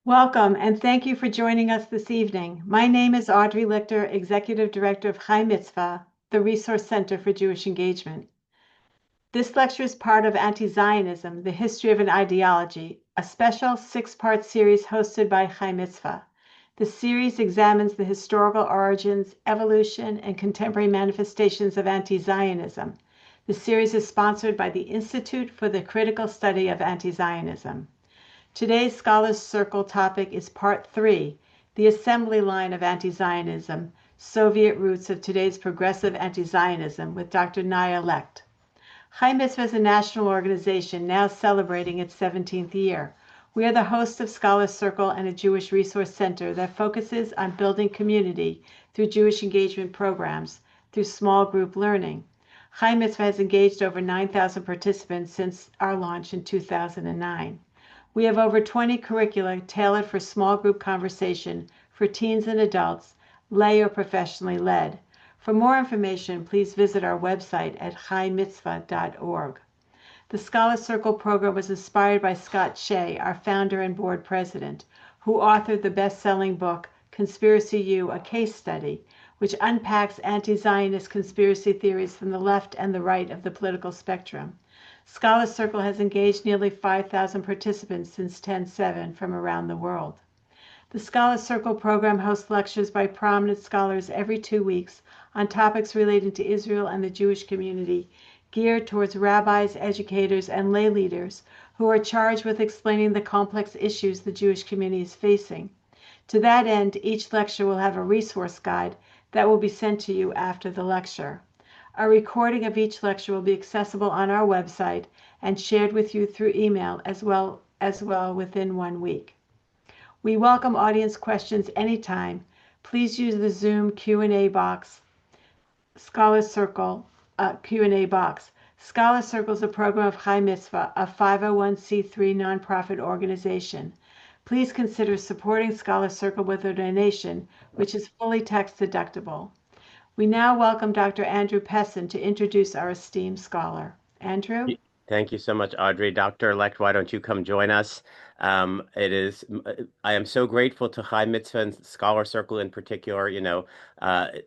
Welcome, and thank you for joining us this evening. My name is Audrey Lekht, Executive Director of Chai Mitzvah, the Resource Center for Jewish Engagement. This lecture is part of Antizionism, the History of an Ideology, a special six-part series hosted by Chai Mitzvah. The series examines the historical origins, evolution, and contemporary manifestations of Antizionism. The series is sponsored by the Institute for the Critical Study of Antizionism. Today's Scholars Circle topic is Part 3, The Assembly Line of Anti-Zionism, Soviet Roots of Today's Progressive Anti-Zionism, with Dr. Naya Lekht. Chai Mitzvah is a national organization now celebrating its 17th year. We are the host of Scholars Circle and a Jewish resource center that focuses on building community through Jewish engagement programs, through small group learning. Chai Mitzvah has engaged over 9,000 participants since our launch in 2009. We have over 20 curricula tailored for small group conversation for teens and adults, lay or professionally led. For more information, please visit our website at chaimitzvah.org. The Scholar Circle program was inspired by Scott Shea, our founder and board president, who authored the best-selling book, Conspiracy U, A Case Study, which unpacks anti-Zionist conspiracy theories from the left and the right of the political spectrum. Scholar Circle has engaged nearly 5,000 participants since 10/7 from around the world. The Scholar Circle program hosts lectures by prominent scholars every 2 weeks on topics relating to Israel and the Jewish community, geared towards rabbis, educators, and lay leaders who are charged with explaining the complex issues the Jewish community is facing. To that end, each lecture will have a resource guide that will be sent to you after the lecture. A recording of each lecture will be accessible on our website and shared with you through email as well within 1 week. We welcome audience questions anytime. Please use the Zoom Q&A box, Scholar Circle Q&A box. Scholar Circle is a program of Chai Mitzvah, a 501c3 nonprofit organization. Please consider supporting Scholar Circle with a donation, which is fully tax deductible. We now welcome Dr. Andrew Pessin to introduce our esteemed scholar. Andrew? Thank you so much, Audrey. Dr. Lekht, why don't you come join us? I am so grateful to Chai Mitzvah and Scholar Circle in particular.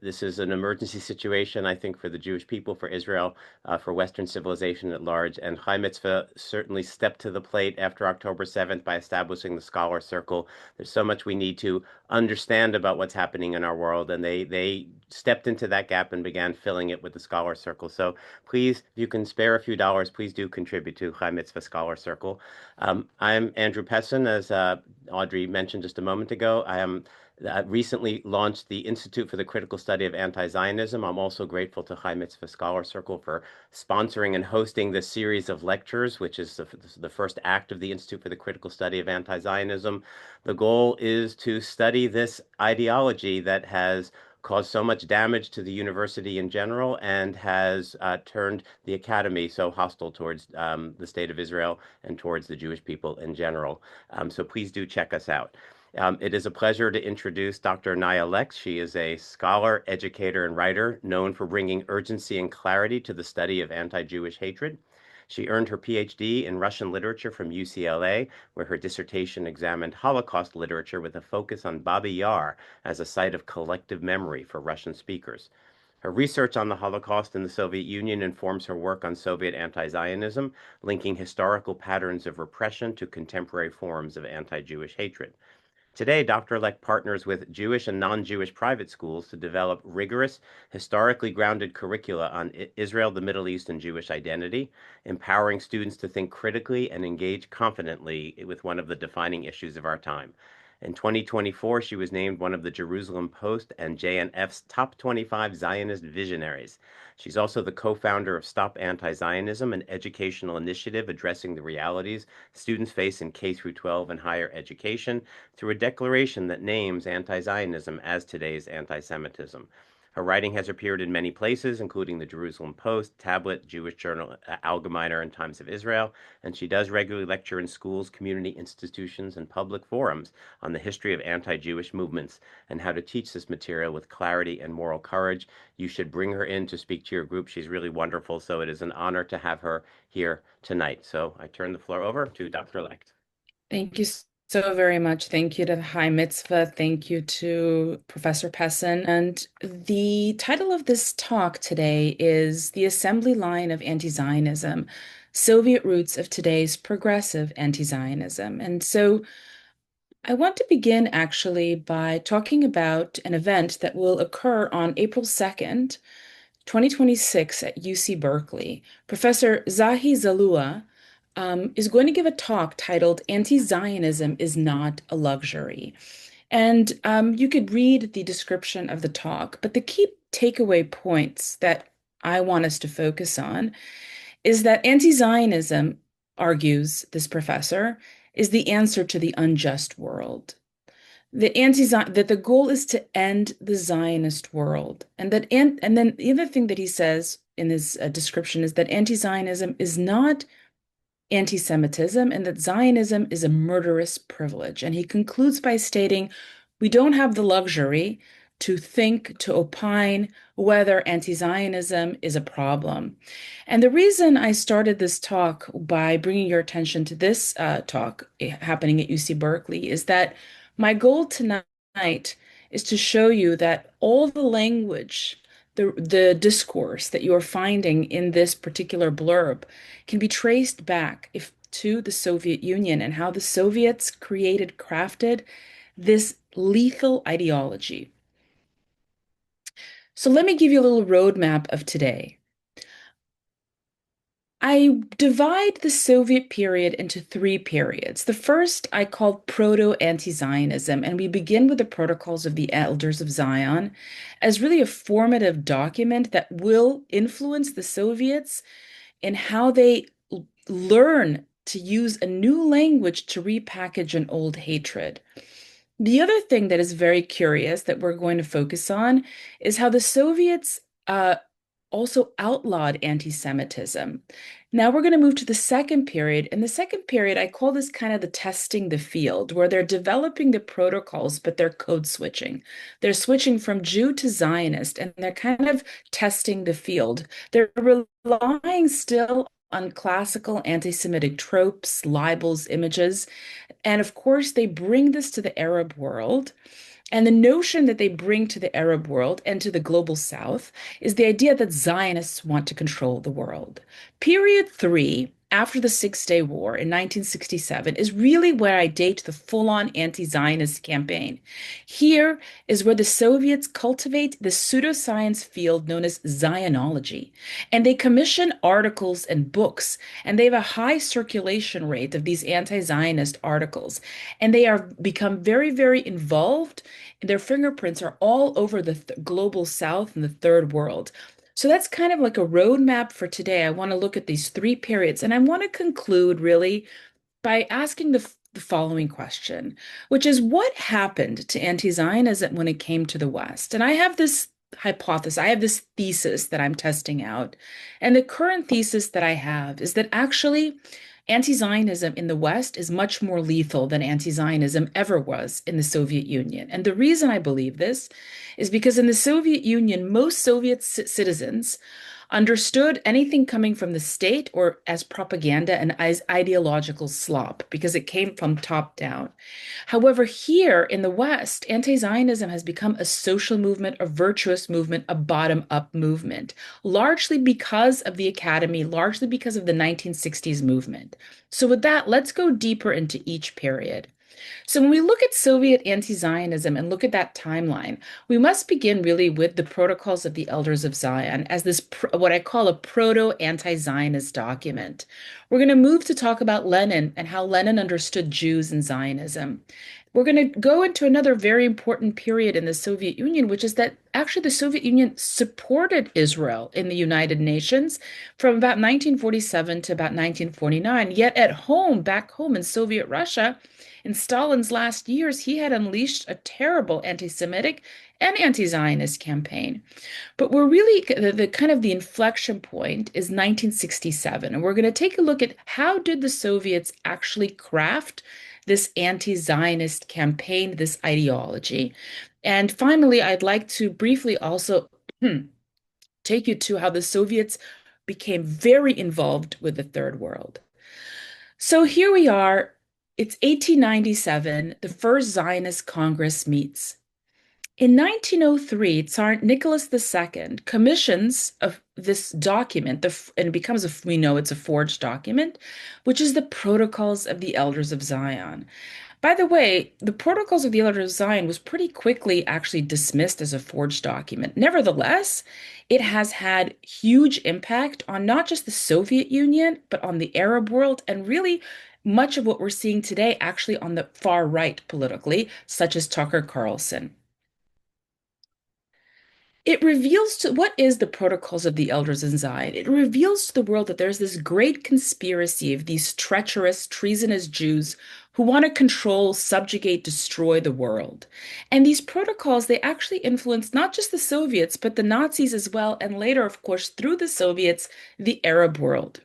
This is an emergency situation, I think, for the Jewish people, for Israel, for Western civilization at large. And Chai Mitzvah certainly stepped to the plate after October 7th by establishing the Scholar Circle. There's so much we need to understand about what's happening in our world, and they stepped into that gap and began filling it with the Scholar Circle. So please, if you can spare a few dollars, please do contribute to Chai Mitzvah Scholar Circle. I'm Andrew Pessin, as Audrey mentioned just a moment ago. I am recently launched the Institute for the Critical Study of Anti-Zionism. I'm also grateful to Chai Mitzvah Scholar Circle for sponsoring and hosting this series of lectures, which is the first act of the Institute for the Critical Study of Anti-Zionism. The goal is to study this ideology that has caused so much damage to the university in general and has turned the academy so hostile towards the state of Israel and towards the Jewish people in general. So please do check us out. It is a pleasure to introduce Dr. Naya Lekht. She is a scholar, educator, and writer known for bringing urgency and clarity to the study of anti-Jewish hatred. She earned her PhD in Russian literature from UCLA, where her dissertation examined Holocaust literature with a focus on Babi Yar as a site of collective memory for Russian speakers. Her research on the Holocaust in the Soviet Union informs her work on Soviet anti-Zionism, linking historical patterns of repression to contemporary forms of anti-Jewish hatred. Today, Dr. Lekht partners with Jewish and non-Jewish private schools to develop rigorous, historically grounded curricula on Israel, the Middle East, and Jewish identity, empowering students to think critically and engage confidently with one of the defining issues of our time. In 2024, she was named one of the Jerusalem Post and JNF's top 25 Zionist visionaries. She's also the co-founder of Stop Anti-Zionism, an educational initiative addressing the realities students face in K-12 and higher education through a declaration that names anti-Zionism as today's anti-Semitism. Her writing has appeared in many places, including the Jerusalem Post, Tablet, Jewish Journal, Allgemeiner, and Times of Israel, and she does regularly lecture in schools, community institutions, and public forums on the history of anti-Jewish movements and how to teach this material with clarity and moral courage. You should bring her in to speak to your group. She's really wonderful, so it is an honor to have her here tonight. So I turn the floor over to Dr. Lekht. Thank you So very much. Thank you to the High Mitzvah. Thank you to Professor Pessin. And the title of this talk today is The Assembly Line of Anti-Zionism, Soviet Roots of Today's Progressive Anti-Zionism. And so I want to begin actually by talking about an event that will occur on April 2nd, 2026 at UC Berkeley. Professor Zahi Zalua is going to give a talk titled Anti-Zionism is Not a Luxury. And you could read the description of the talk, but the key takeaway points that I want us to focus on is that anti-Zionism, argues this professor, is the answer to the unjust world. That the goal is to end the Zionist world, and then the other thing that he says in his description is that anti-Zionism is not anti-Semitism and that Zionism is a murderous privilege. And he concludes by stating, we don't have the luxury to think, to opine whether anti-Zionism is a problem. And the reason I started this talk by bringing your attention to this talk happening at UC Berkeley is that my goal tonight is to show you that all the language, the discourse that you are finding in this particular blurb can be traced back to the Soviet Union and how the Soviets crafted this lethal ideology. So let me give you a little roadmap of today. I divide the Soviet period into three periods. The first I call proto-anti-Zionism, and we begin with the Protocols of the Elders of Zion as really a formative document that will influence the Soviets in how they learn to use a new language to repackage an old hatred. The other thing that is very curious that we're going to focus on is how the Soviets also outlawed anti-Semitism. Now we're going to move to the second period. In the second period, I call this kind of the testing the field, where they're developing the protocols, but they're code switching. They're switching from Jew to Zionist, and they're kind of testing the field. They're relying still on classical anti-Semitic tropes, libels, images. And of course, they bring this to the Arab world. And the notion that they bring to the Arab world and to the global South is the idea that Zionists want to control the world. Period three, after the Six-Day War in 1967, is really where I date the full-on anti-Zionist campaign. Here is where the Soviets cultivate the pseudoscience field known as Zionology, and they commission articles and books, and they have a high circulation rate of these anti-Zionist articles, and they are become very, very involved. Their fingerprints are all over the global South and the third world. So that's kind of like a roadmap for today. I want to look at these three periods, and I want to conclude really by asking the following question, which is what happened to anti-Zionism when it came to the West? And I have this hypothesis, I have this thesis that I'm testing out. And the current thesis that I have is that actually anti-Zionism in the West is much more lethal than anti-Zionism ever was in the Soviet Union. And the reason I believe this is because in the Soviet Union, most Soviet citizens understood anything coming from the state or as propaganda and as ideological slop because it came from top down. However, here in the West, anti-Zionism has become a social movement, a virtuous movement, a bottom-up movement, largely because of the academy, largely because of the 1960s movement. So with that, let's go deeper into each period. So when we look at Soviet anti-Zionism and look at that timeline, we must begin really with the Protocols of the Elders of Zion as this what I call a proto-anti-Zionist document. We're going to move to talk about Lenin and how Lenin understood Jews and Zionism. We're going to go into another very important period in the Soviet Union, which is that actually the Soviet Union supported Israel in the United Nations from about 1947 to about 1949. Yet at home, back home in Soviet Russia, in Stalin's last years, he had unleashed a terrible anti-Semitic and anti-Zionist campaign. But we're really the kind of the inflection point is 1967, and we're going to take a look at how did the Soviets actually craft this anti-Zionist campaign, this ideology. And finally, I'd like to briefly also take you to how the Soviets became very involved with the Third World. So here we are It's 1897, the first Zionist Congress meets. In 1903, Tsar Nicholas II commissions this document, and it becomes we know it's a forged document, which is the Protocols of the Elders of Zion. By the way, the Protocols of the Elders of Zion was pretty quickly actually dismissed as a forged document. Nevertheless, it has had huge impact on not just the Soviet Union, but on the Arab world, and really much of what we're seeing today actually on the far right politically, such as Tucker Carlson. It reveals to what is the protocols of the elders in Zion. It reveals to the world that there's this great conspiracy of these treacherous, treasonous Jews who want to control, subjugate, destroy the world. And these protocols, they actually influence not just the Soviets, but the Nazis as well, and later, of course, through the Soviets, the Arab world.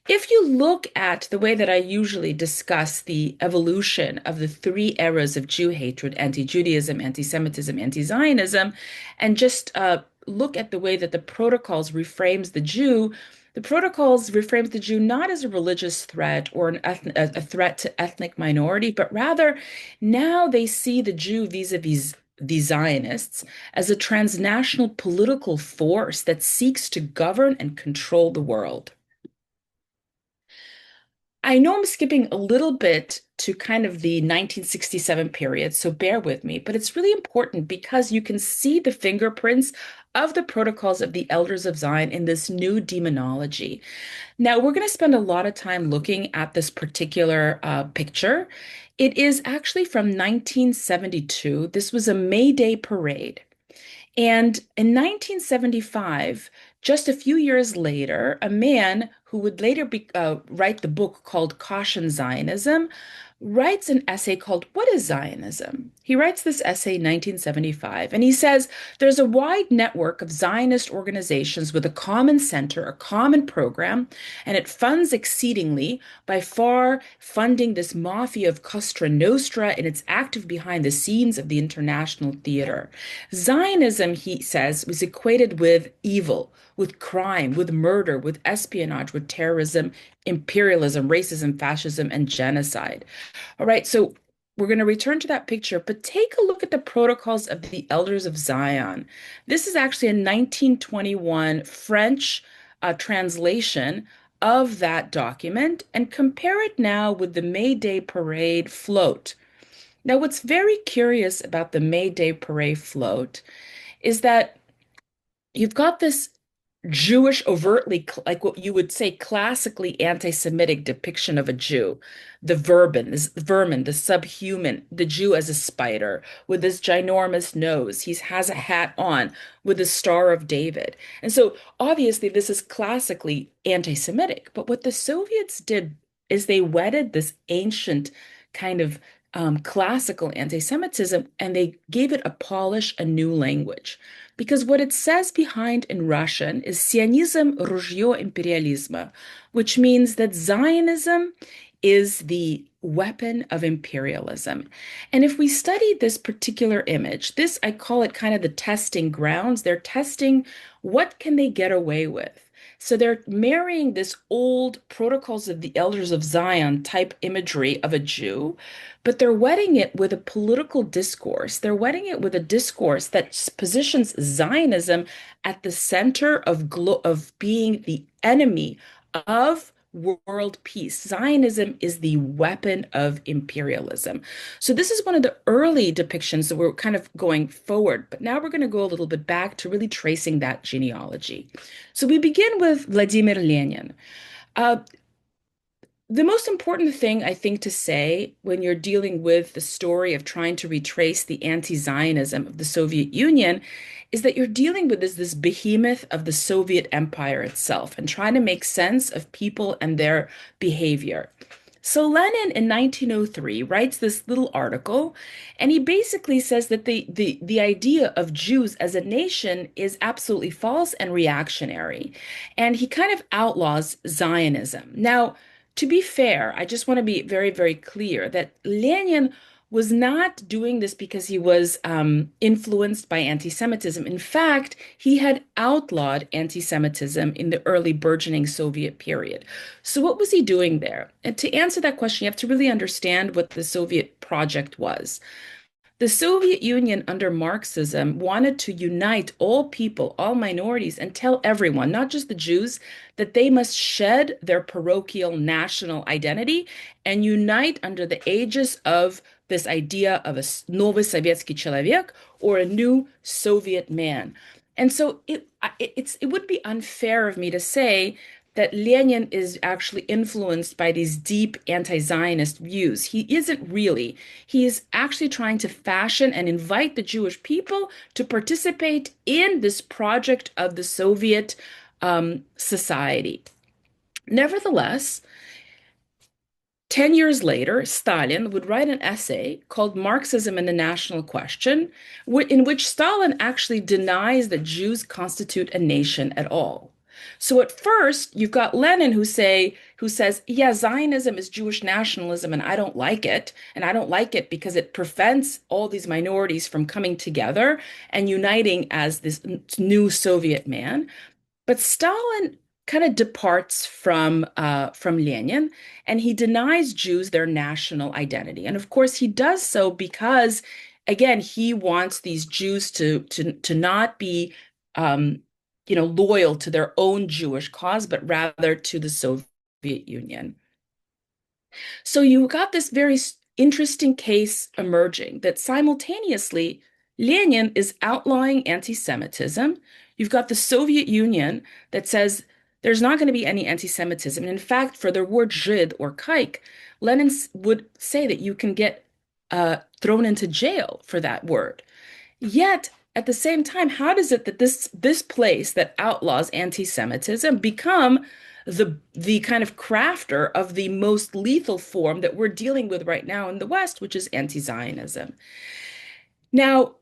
If you look at the way that I usually discuss the evolution of the three eras of Jew hatred, anti-Judaism, anti-Semitism, anti-Zionism, and just look at the way that the protocols reframes the Jew, the protocols reframes the Jew not as a religious threat or a threat to ethnic minority, but rather now they see the Jew vis-a-vis the Zionists as a transnational political force that seeks to govern and control the world. I know I'm skipping a little bit to kind of the 1967 period, so bear with me, but it's really important because you can see the fingerprints of the protocols of the elders of Zion in this new demonology. Now, we're going to spend a lot of time looking at this particular picture. It is actually from 1972. This was a May Day parade. And in 1975, just a few years later, a man who would later write the book called Caution Zionism writes an essay called What is Zionism? He writes this essay in 1975, and he says there's a wide network of Zionist organizations with a common center, a common program, and it funds exceedingly, by far funding this mafia of Cosa Nostra, and it's active behind the scenes of the international theater. Zionism, he says, was equated with evil, with crime, with murder, with espionage, with terrorism, imperialism, racism, fascism, and genocide. All right, so we're going to return to that picture, but take a look at the protocols of the Elders of Zion. This is actually a 1921 French translation of that document, and compare it now with the May Day Parade float. Now, what's very curious about the May Day Parade float is that you've got this Jewish, overtly, like what you would say, classically anti-Semitic depiction of a Jew. The vermin, the subhuman, the Jew as a spider with this ginormous nose. He has a hat on with the Star of David. And so obviously this is classically anti-Semitic. But what the Soviets did is they wedded this ancient kind of classical anti-Semitism, and they gave it a polish, a new language. Because what it says behind in Russian is Sionism ружье империализма, which means that Zionism is the weapon of imperialism. And if we study this particular image, this, I call it kind of the testing grounds. They're testing what can they get away with. So they're marrying this old protocols of the elders of Zion type imagery of a Jew, but they're wedding it with a political discourse. They're wedding it with a discourse that positions Zionism at the center of being the enemy of world peace. Zionism is the weapon of imperialism. So this is one of the early depictions that we're kind of going forward, but now we're going to go a little bit back to really tracing that genealogy. So we begin with Vladimir Lenin. Uh, the most important thing I think to say when you're dealing with the story of trying to retrace the anti-Zionism of the Soviet Union is that you're dealing with this behemoth of the Soviet Empire itself and trying to make sense of people and their behavior. So Lenin in 1903 writes this little article, and he basically says that the idea of Jews as a nation is absolutely false and reactionary. And he kind of outlaws Zionism. Now, to be fair, I just want to be very, very clear that Lenin was not doing this because he was influenced by anti-Semitism. In fact, he had outlawed anti-Semitism in the early burgeoning Soviet period. So what was he doing there? And to answer that question, you have to really understand what the Soviet project was. The Soviet Union under Marxism wanted to unite all people, all minorities, and tell everyone, not just the Jews, that they must shed their parochial national identity and unite under the aegis of this idea of a новый советский человек, or a new Soviet man. And so it would be unfair of me to say that Lenin is actually influenced by these deep anti-Zionist views. He isn't really. He is actually trying to fashion and invite the Jewish people to participate in this project of the Soviet society. Nevertheless, 10 years later, Stalin would write an essay called Marxism and the National Question, in which Stalin actually denies that Jews constitute a nation at all. So at first, you've got Lenin who says, yeah, Zionism is Jewish nationalism and I don't like it. And I don't like it because it prevents all these minorities from coming together and uniting as this new Soviet man. But Stalin kind of departs from Lenin, and he denies Jews their national identity. And of course, he does so because, again, he wants these Jews to not be loyal to their own Jewish cause, but rather to the Soviet Union. So you got this very interesting case emerging that simultaneously Lenin is outlawing anti-Semitism. You've got the Soviet Union that says there's not going to be any anti-Semitism. And in fact, for the word Žid or kaik, Lenin would say that you can get thrown into jail for that word. Yet, at the same time, how does it that this place that outlaws anti-Semitism become the kind of crafter of the most lethal form that we're dealing with right now in the West, which is anti-Zionism? Now,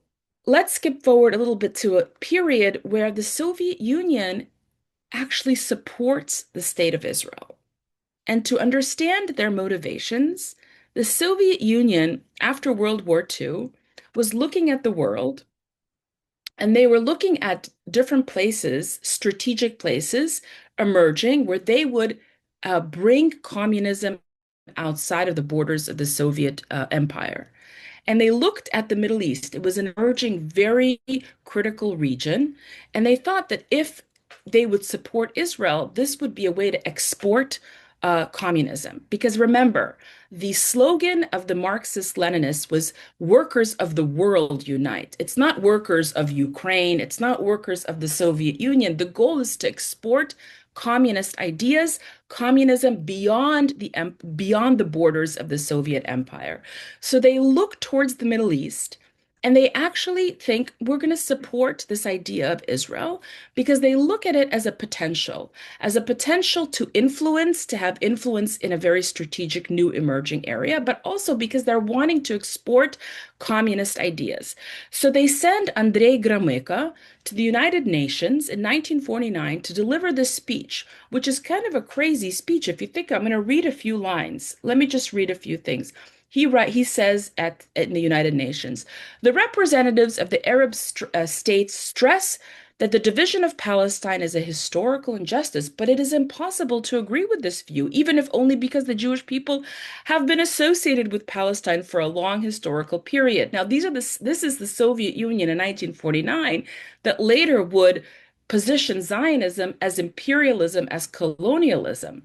let's skip forward a little bit to a period where the Soviet Union actually supports the state of Israel. And to understand their motivations, the Soviet Union, after World War II, was looking at the world, and they were looking at different places, strategic places emerging where they would bring communism outside of the borders of the Soviet Empire. And they looked at the Middle East. It was an emerging, very critical region. And they thought that if they would support Israel, this would be a way to export communism. Because remember, the slogan of the Marxist-Leninists was workers of the world unite. It's not workers of Ukraine. It's not workers of the Soviet Union. The goal is to export communist ideas, communism beyond the borders of the Soviet Empire. So they look towards the Middle East, and they actually think we're going to support this idea of Israel because they look at it as a potential to influence, to have influence in a very strategic new emerging area, but also because they're wanting to export communist ideas. So they send Andrei Gromyko to the United Nations in 1949 to deliver this speech, which is kind of a crazy speech. If you think, I'm going to read a few lines. Let me just read a few things. He says in the United Nations, the representatives of the Arab states stress that the division of Palestine is a historical injustice, but it is impossible to agree with this view, even if only because the Jewish people have been associated with Palestine for a long historical period. Now, this is the Soviet Union in 1949 that later would position Zionism as imperialism, as colonialism.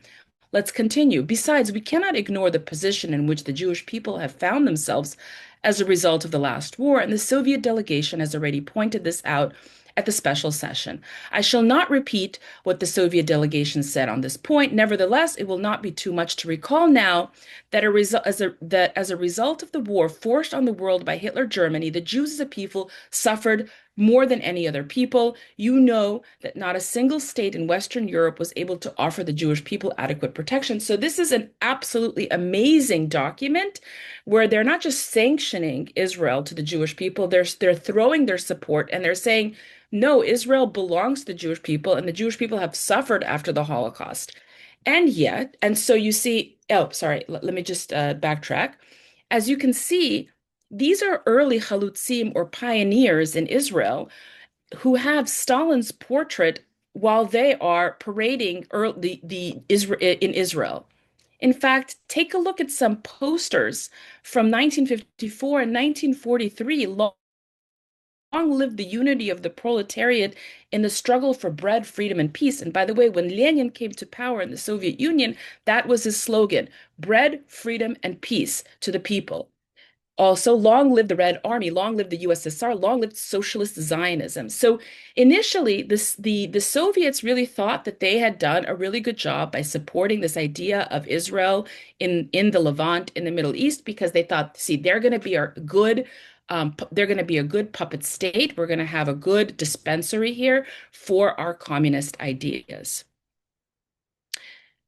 Let's continue. Besides, we cannot ignore the position in which the Jewish people have found themselves as a result of the last war, and the Soviet delegation has already pointed this out at the special session. I shall not repeat what the Soviet delegation said on this point. Nevertheless, it will not be too much to recall now that as a result of the war forced on the world by Hitler Germany, the Jews as a people suffered more than any other people. You know that not a single state in Western Europe was able to offer the Jewish people adequate protection. So this is an absolutely amazing document where they're not just sanctioning Israel to the Jewish people, they're throwing their support and they're saying, no, Israel belongs to the Jewish people, and the Jewish people have suffered after the Holocaust. And so you see, oh, sorry, let me just backtrack. as you can see, these are early Chalutzim or pioneers in Israel who have Stalin's portrait while they are parading in Israel. In fact, take a look at some posters from 1954 and 1943. Long live the unity of the proletariat in the struggle for bread, freedom, and peace. And by the way, when Lenin came to power in the Soviet Union, that was his slogan: bread, freedom, and peace to the people. Also, long live the Red Army, long live the USSR, long live socialist Zionism. So initially, the Soviets really thought that they had done a really good job by supporting this idea of Israel in the Levant, in the Middle East, because they thought, see, they're going to be they're going to be a good puppet state. We're going to have a good dispensary here for our communist ideas.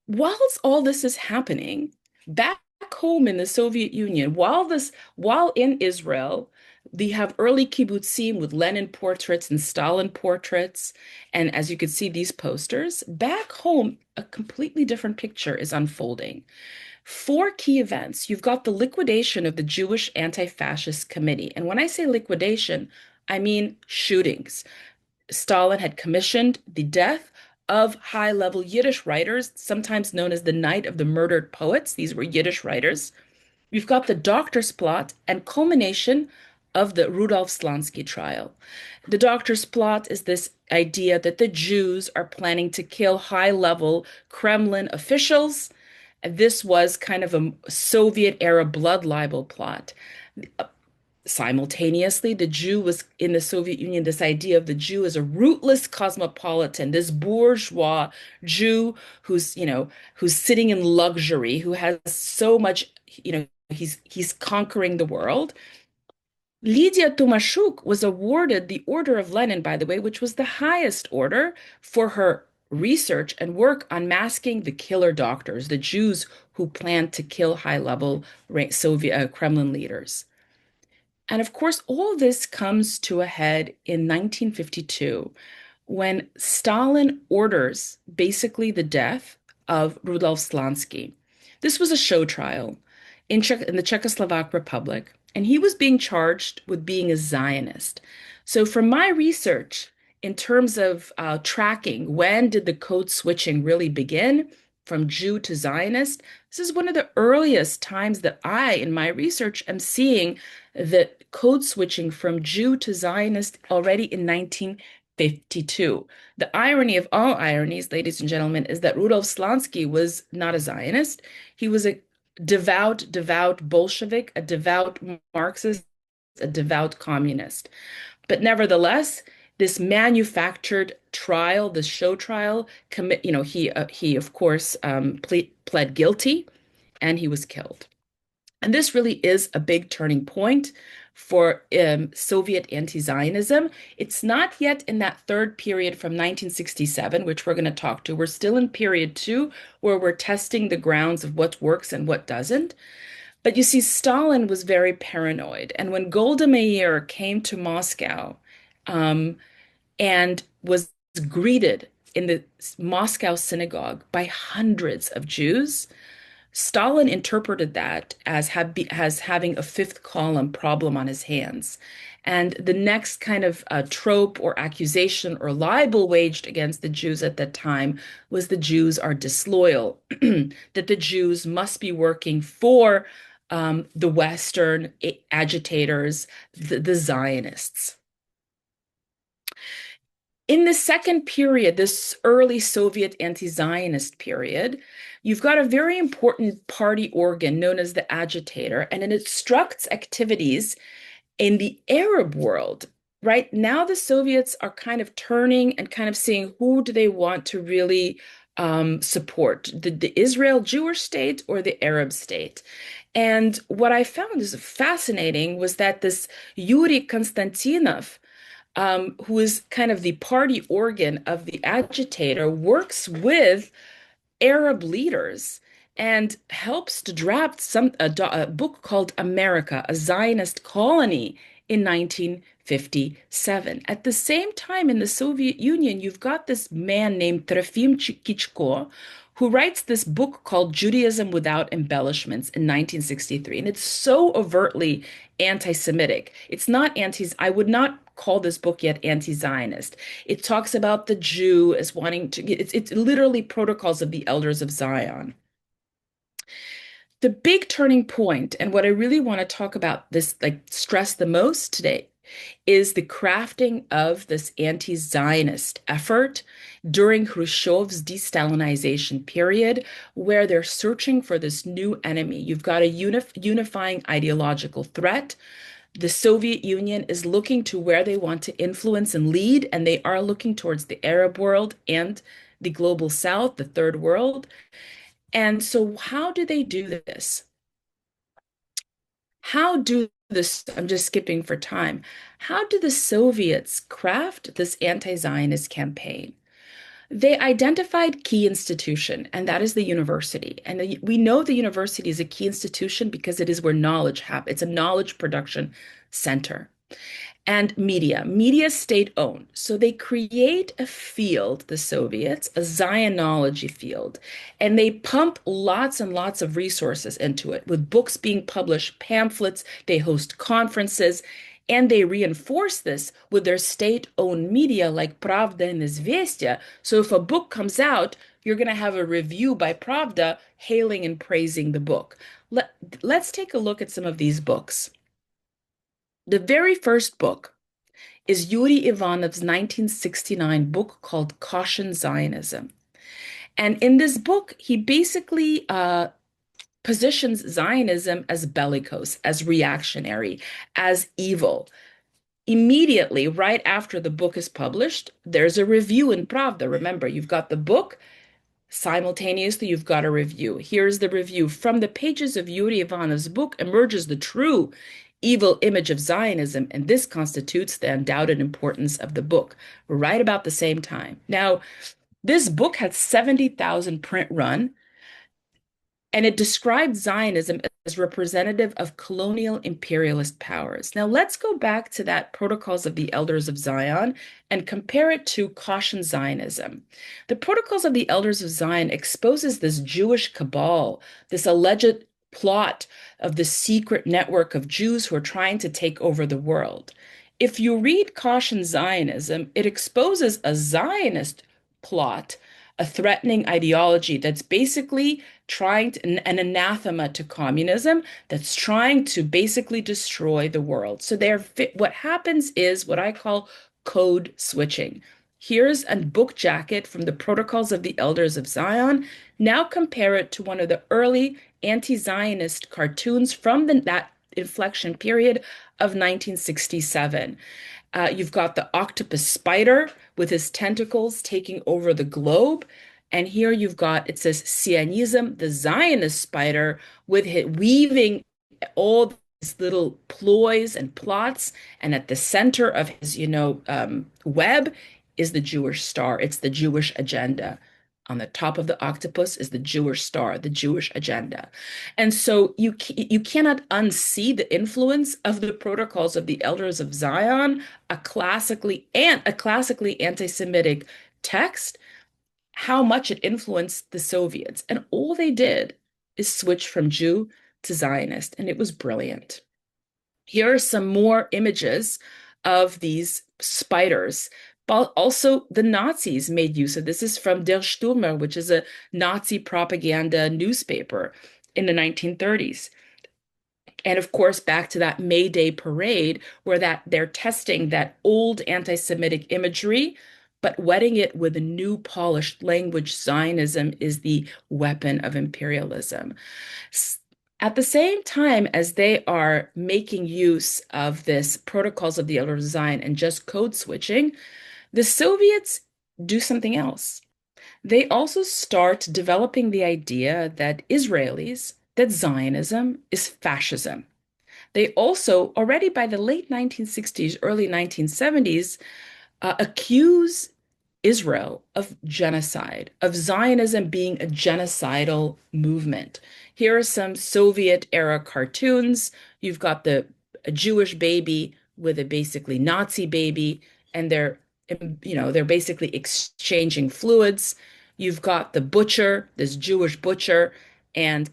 Whilst all this is happening, back home in the Soviet Union, while in Israel, they have early kibbutzim with Lenin portraits and Stalin portraits. And as you can see, these posters, back home, a completely different picture is unfolding. Four key events. You've got the liquidation of the Jewish Anti-Fascist Committee. And when I say liquidation, I mean shootings. Stalin had commissioned the death of high-level Yiddish writers, sometimes known as the Night of the Murdered Poets. These were Yiddish writers. We've got the Doctor's Plot and culmination of the Rudolf Slansky trial. The Doctor's Plot is this idea that the Jews are planning to kill high-level Kremlin officials. This was kind of a Soviet-era blood libel plot. Simultaneously, the Jew was in the Soviet Union, this idea of the Jew as a rootless cosmopolitan, this bourgeois Jew who's sitting in luxury, who has so much, he's conquering the world. Lydia Tomashuk was awarded the Order of Lenin, by the way, which was the highest order for her research and work on masking the killer doctors, the Jews who planned to kill high-level Soviet Kremlin leaders. And of course, all this comes to a head in 1952 when Stalin orders basically the death of Rudolf Slansky. This was a show trial in the Czechoslovak Republic, and he was being charged with being a Zionist. So from my research, in terms of tracking, when did the code switching really begin from Jew to Zionist? This is one of the earliest times that I, in my research, am seeing the code switching from Jew to Zionist already in 1952. The irony of all ironies, ladies and gentlemen, is that Rudolf Slansky was not a Zionist. He was a devout Bolshevik, a devout Marxist, a devout communist. But nevertheless, this manufactured trial, this show trial, he of course pled guilty, and he was killed. And this really is a big turning point for Soviet anti-Zionism. It's not yet in that third period from 1967, which we're going to talk to. We're still in period 2, where we're testing the grounds of what works and what doesn't. But you see, Stalin was very paranoid. And when Golda Meir came to Moscow and was greeted in the Moscow synagogue by hundreds of Jews, Stalin interpreted that as having a fifth column problem on his hands. And the next kind of trope or accusation or libel waged against the Jews at that time was the Jews are disloyal, that the Jews must be working for the Western agitators, the Zionists. In the second period, this early Soviet anti-Zionist period, you've got a very important party organ known as the agitator, and it instructs activities in the Arab world. Right now, the Soviets are kind of turning and kind of seeing who do they want to really support, the Israel Jewish state or the Arab state. And what I found is fascinating was that this Yuri Konstantinov, who is kind of the party organ of the agitator, works with Arab leaders and helps to draft a book called America, a Zionist Colony in 1957. At the same time, in the Soviet Union, you've got this man named Trofim Kichko, who writes this book called Judaism Without Embellishments in 1963. And it's so overtly anti-Semitic. It's not I would not call this book yet anti-Zionist. It talks about the Jew as wanting to, it's literally Protocols of the Elders of Zion. The big turning point, and what I really want to talk about this, like stress the most today, is the crafting of this anti-Zionist effort during Khrushchev's de-Stalinization period, where they're searching for this new enemy. You've got a unifying ideological threat. The Soviet Union is looking to where they want to influence and lead, and they are looking towards the Arab world and the global South, the third world. And so, how do they do this? How do this, I'm just skipping for time. How do the Soviets craft this anti-Zionist campaign? They identified key institution, and that is the university. And we know the university is a key institution because it is where knowledge happens. It's a knowledge production center. And media state-owned. So they create a field, the Soviets, a Zionology field, and they pump lots and lots of resources into it, with books being published, pamphlets, they host conferences, and they reinforce this with their state-owned media like Pravda and Izvestia. So if a book comes out, you're going to have a review by Pravda hailing and praising the book. Let's take a look at some of these books. The very first book is Yuri Ivanov's 1969 book called Caution Zionism. And in this book, he basically positions Zionism as bellicose, as reactionary, as evil. Immediately, right after the book is published, there's a review in Pravda. Remember, you've got the book, simultaneously, you've got a review. Here's the review. From the pages of Yuri Ivanov's book emerges the true evil image of Zionism, and this constitutes the undoubted importance of the book, right about the same time. Now, this book had 70,000 print run, and it described Zionism as representative of colonial imperialist powers. Now, let's go back to that Protocols of the Elders of Zion and compare it to Caution Zionism. The Protocols of the Elders of Zion exposes this Jewish cabal, this alleged plot of the secret network of Jews who are trying to take over the world. If you read Caution Zionism, it exposes a Zionist plot, a threatening ideology that's basically trying to, an anathema to communism that's trying to basically destroy the world. So what happens is what I call code switching. Here's a book jacket from the Protocols of the Elders of Zion. Now compare it to one of the early anti-Zionist cartoons from that inflection period of 1967. You've got the octopus spider with his tentacles taking over the globe. And here you've got, it says Sionism, the Zionist spider, with it weaving all these little ploys and plots. And at the center of his, web is the Jewish star. It's the Jewish agenda. On the top of the octopus is the Jewish star, the Jewish agenda. And so you cannot unsee the influence of the Protocols of the Elders of Zion, a classically anti-Semitic text, how much it influenced the Soviets. And all they did is switch from Jew to Zionist, and it was brilliant. Here are some more images of these spiders. But also, the Nazis made use of this. This is from Der Stürmer, which is a Nazi propaganda newspaper in the 1930s. And of course, back to that May Day parade, where they're testing that old anti-Semitic imagery, but wetting it with a new polished language. Zionism is the weapon of imperialism. At the same time as they are making use of this Protocols of the Elders of Zion and just code switching, the Soviets do something else. They also start developing the idea that Zionism is fascism. They also, already by the late 1960s, early 1970s, accuse Israel of genocide, of Zionism being a genocidal movement. Here are some Soviet era cartoons. You've got a Jewish baby with a basically Nazi baby, and they're basically exchanging fluids. You've got the butcher, this Jewish butcher, and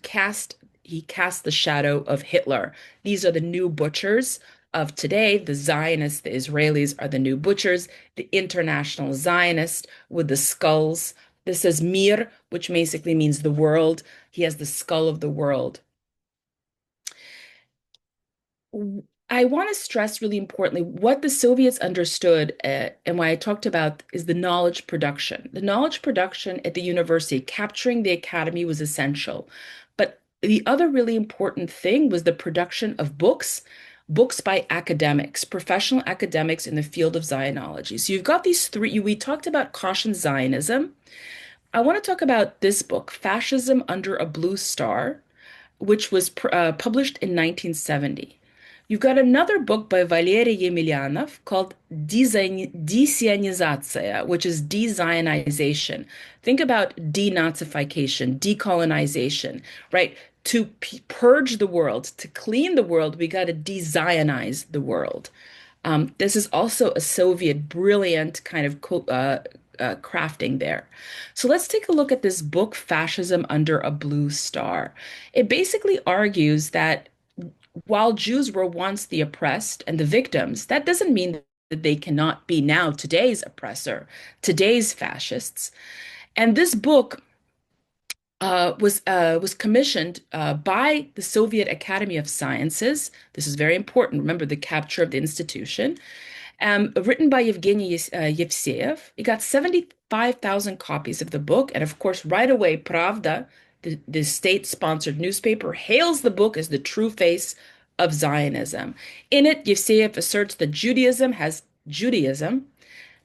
he cast the shadow of Hitler. These are the new butchers of today. The Zionists, the Israelis are the new butchers, the international Zionists with the skulls. This is Mir, which basically means the world. He has the skull of the world. I want to stress really importantly what the Soviets understood, and why I talked about is the knowledge production. The knowledge production at the university, capturing the academy was essential. But the other really important thing was the production of books by academics, professional academics in the field of Zionology. So you've got these three, we talked about caution Zionism. I want to talk about this book, Fascism Under a Blue Star, which was published in 1970. You've got another book by Valery Yemelyanov called Dezionizatsiya, which is de-Zionization. Think about denazification, decolonization, right? To purge the world, to clean the world, we got to de-Zionize the world. This is also a Soviet brilliant kind of crafting there. So let's take a look at this book, Fascism Under a Blue Star. It basically argues that while Jews were once the oppressed and the victims, that doesn't mean that they cannot be now today's oppressor, today's fascists. And this book was commissioned by the Soviet Academy of Sciences. This is very important. Remember the capture of the institution. Written by Yevgeny Yevseyev. It got 75,000 copies of the book. And of course, right away, Pravda, the state-sponsored newspaper, hails the book as the true face of Zionism. In it, Yevseyev asserts that Judaism,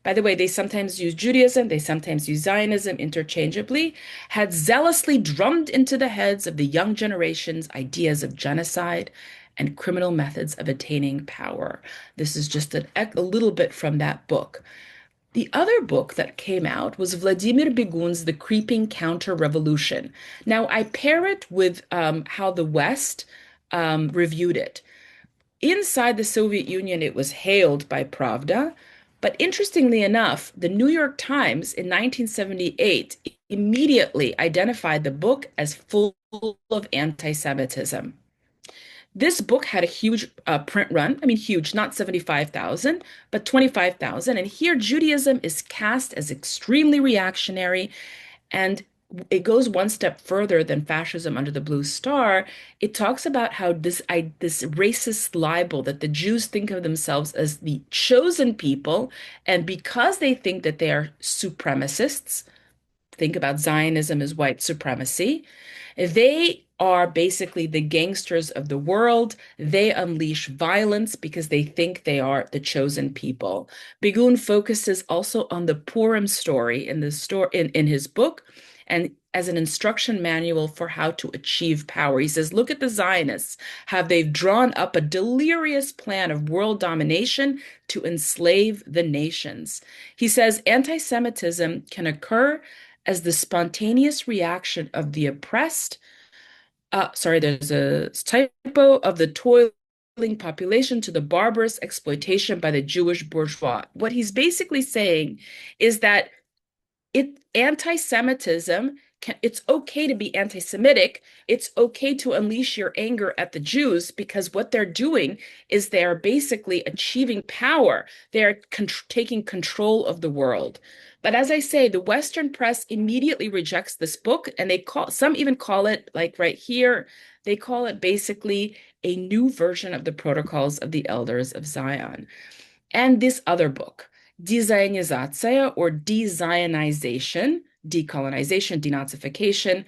by the way, they sometimes use Judaism, they sometimes use Zionism interchangeably, had zealously drummed into the heads of the young generations ideas of genocide and criminal methods of attaining power. This is just a little bit from that book. The other book that came out was Vladimir Begun's The Creeping Counter-Revolution. Now, I pair it with how the West reviewed it. Inside the Soviet Union, it was hailed by Pravda. But interestingly enough, the New York Times in 1978 immediately identified the book as full of anti-Semitism. This book had a huge print run. I mean, huge, not 75,000, but 25,000. And here Judaism is cast as extremely reactionary. And it goes one step further than Fascism Under the Blue Star. It talks about how this racist libel that the Jews think of themselves as the chosen people, and because they think that they are supremacists, think about Zionism as white supremacy, they are basically the gangsters of the world. They unleash violence because they think they are the chosen people. Begun focuses also on the Purim story in his book, and as an instruction manual for how to achieve power. He says, look at the Zionists, how they've drawn up a delirious plan of world domination to enslave the nations. He says anti-Semitism can occur as the spontaneous reaction of the oppressed, there's a typo, of the toiling population to the barbarous exploitation by the Jewish bourgeois. What he's basically saying is that anti-Semitism, it's okay to be anti-Semitic. It's okay to unleash your anger at the Jews because what they're doing is they're basically achieving power. They're taking control of the world. But as I say, the Western press immediately rejects this book, and some even call it, like right here, they call it basically a new version of the Protocols of the Elders of Zion. And this other book, Dezionizatsiya, or de-Zionization, decolonization, denazification,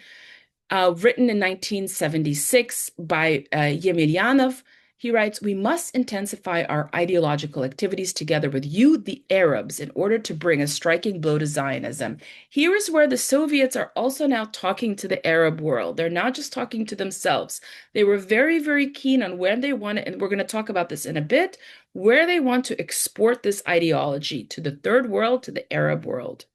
written in 1976 by Yemelyanov. He writes, we must intensify our ideological activities together with you, the Arabs, in order to bring a striking blow to Zionism. Here is where the Soviets are also now talking to the Arab world. They're not just talking to themselves. They were very, very keen on where they want to, and we're going to talk about this in a bit, where they want to export this ideology to the third world, to the Arab world.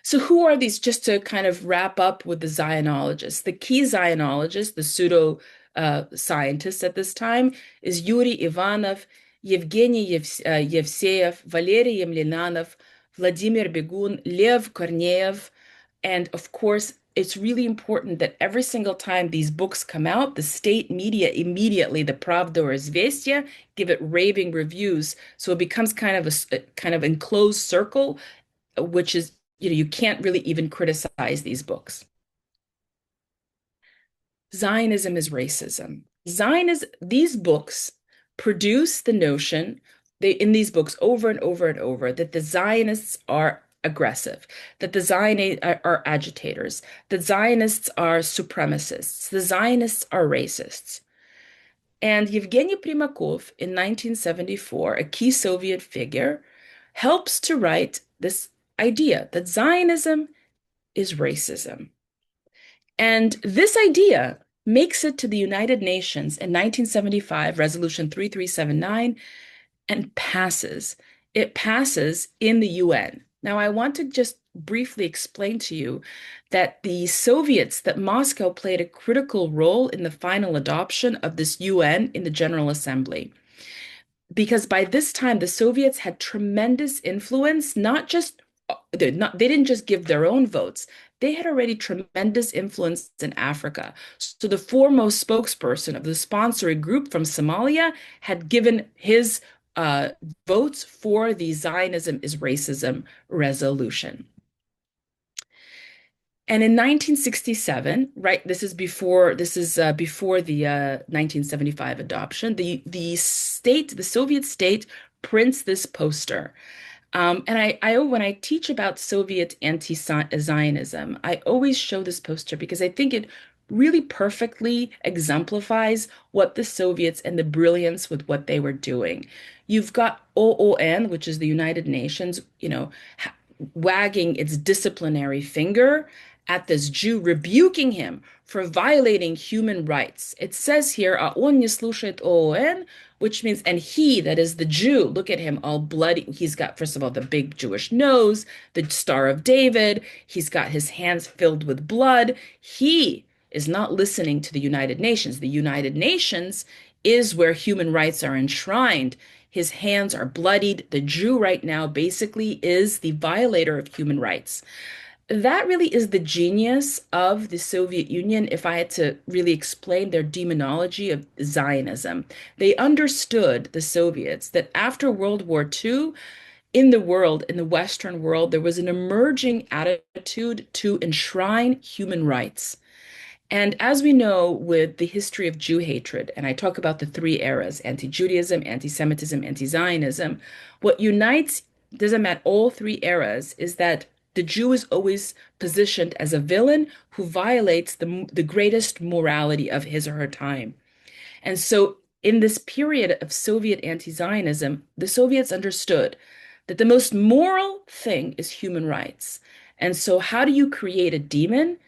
So who are these, just to kind of wrap up with the Zionologists? The key Zionologists, the pseudo scientists at this time, is Yuri Ivanov, Yevgeny Yevseyev, Valery Yemelyanov, Vladimir Begun, Lev Korneyev, And of course, it's really important that every single time these books come out, the state media immediately, the Pravda or Izvestia, give it raving reviews. So it becomes kind of a kind of enclosed circle, which is, you can't really even criticize these books. Zionism is racism. These books produce the notion, in these books over and over and over, that the Zionists are aggressive, that the Zionists are agitators, that Zionists are supremacists, the Zionists are racists. And Yevgeny Primakov in 1974, a key Soviet figure, helps to write this idea that Zionism is racism. And this idea makes it to the United Nations in 1975, Resolution 3379, and passes. It passes in the UN. Now, I want to just briefly explain to you that the Soviets, that Moscow played a critical role in the final adoption of this UN in the General Assembly. Because by this time, the Soviets had tremendous influence, not just they didn't just give their own votes. They had already tremendous influence in Africa. So the foremost spokesperson of the sponsoring group from Somalia had given his uh, votes for the Zionism is racism resolution. And in 1967, right, this is before the 1975 adoption, the Soviet state prints this poster. And when I teach about Soviet anti-Zionism, I always show this poster because I think it really perfectly exemplifies what the Soviets and the brilliance with what they were doing. You've got OON, which is the United Nations, wagging its disciplinary finger at this Jew, rebuking him for violating human rights. It says here, "А он не слушает ООН," which means, and he, that is the Jew, look at him all bloody. He's got, first of all, the big Jewish nose, the Star of David. He's got his hands filled with blood. He is not listening to the United Nations. The United Nations is where human rights are enshrined. His hands are bloodied. The Jew right now basically is the violator of human rights. That really is the genius of the Soviet Union, if I had to really explain their demonology of Zionism. They understood, the Soviets, that after World War II, in the world, in the Western world, there was an emerging attitude to enshrine human rights. And as we know with the history of Jew hatred, and I talk about the three eras, anti-Judaism, anti-Semitism, anti-Zionism, what unites them at all three eras is that the Jew is always positioned as a villain who violates the greatest morality of his or her time. And so in this period of Soviet anti-Zionism, the Soviets understood that the most moral thing is human rights. And so how do you create a demon?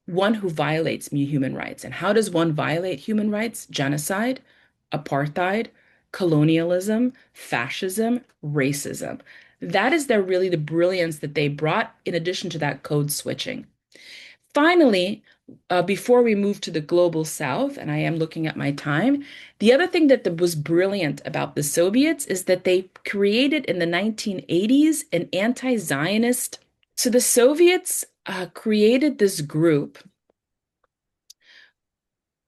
One who violates human rights. And how does one violate human rights? Genocide, apartheid, colonialism, fascism, racism. That is really the brilliance that they brought in addition to that code switching. Finally, before we move to the global south, and I am looking at my time, the other thing that was brilliant about the Soviets is that they created in the 1980s an anti-Zionist. So the Soviets created this group,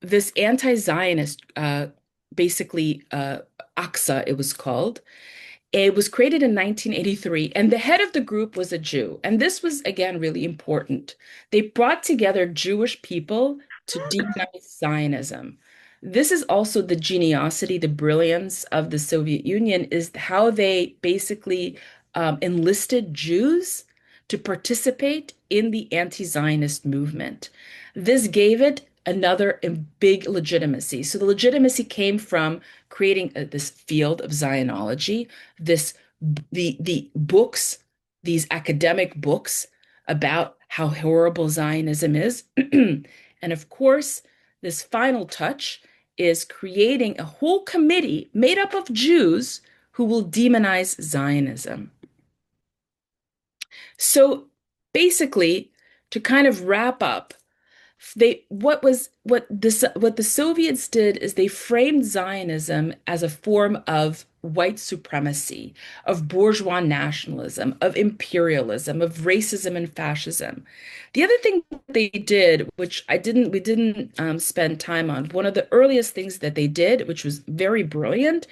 this anti-Zionist, basically AXA, it was called. It was created in 1983, and the head of the group was a Jew. And this was, again, really important. They brought together Jewish people to demonize Zionism. This is also the geniosity, the brilliance of the Soviet Union, is how they basically enlisted Jews to participate in the anti-Zionist movement. This gave it another big legitimacy. So the legitimacy came from creating this field of Zionology, the books, these academic books about how horrible Zionism is. And of course, this final touch is creating a whole committee made up of Jews who will demonize Zionism. So basically, to kind of wrap up, What the Soviets did is they framed Zionism as a form of white supremacy, of bourgeois nationalism, of imperialism, of racism and fascism. The other thing they did, which we didn't spend time on, one of the earliest things that they did, which was very brilliant,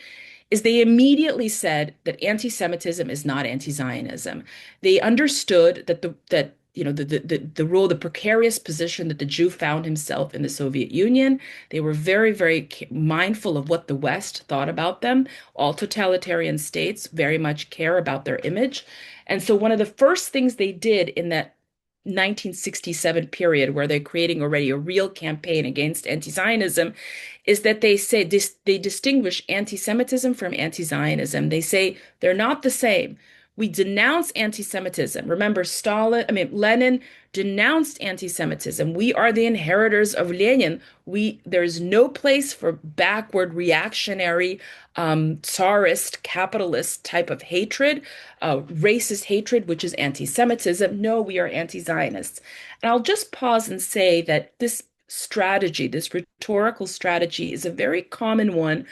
is they immediately said that anti-Semitism is not anti-Zionism. They understood the role, the precarious position that the Jew found himself in the Soviet Union. They were very, very mindful of what the West thought about them. All totalitarian states very much care about their image. And so one of the first things they did in that 1967 period, where they're creating already a real campaign against anti-Zionism, is that they distinguish anti-Semitism from anti-Zionism. They say they're not the same. We denounce anti-Semitism. Remember, Lenin denounced anti-Semitism. We are the inheritors of Lenin. There's no place for backward, reactionary, tsarist, capitalist type of hatred, racist hatred, which is anti-Semitism. No, we are anti-Zionists. And I'll just pause and say that this strategy, this rhetorical strategy, is a very common one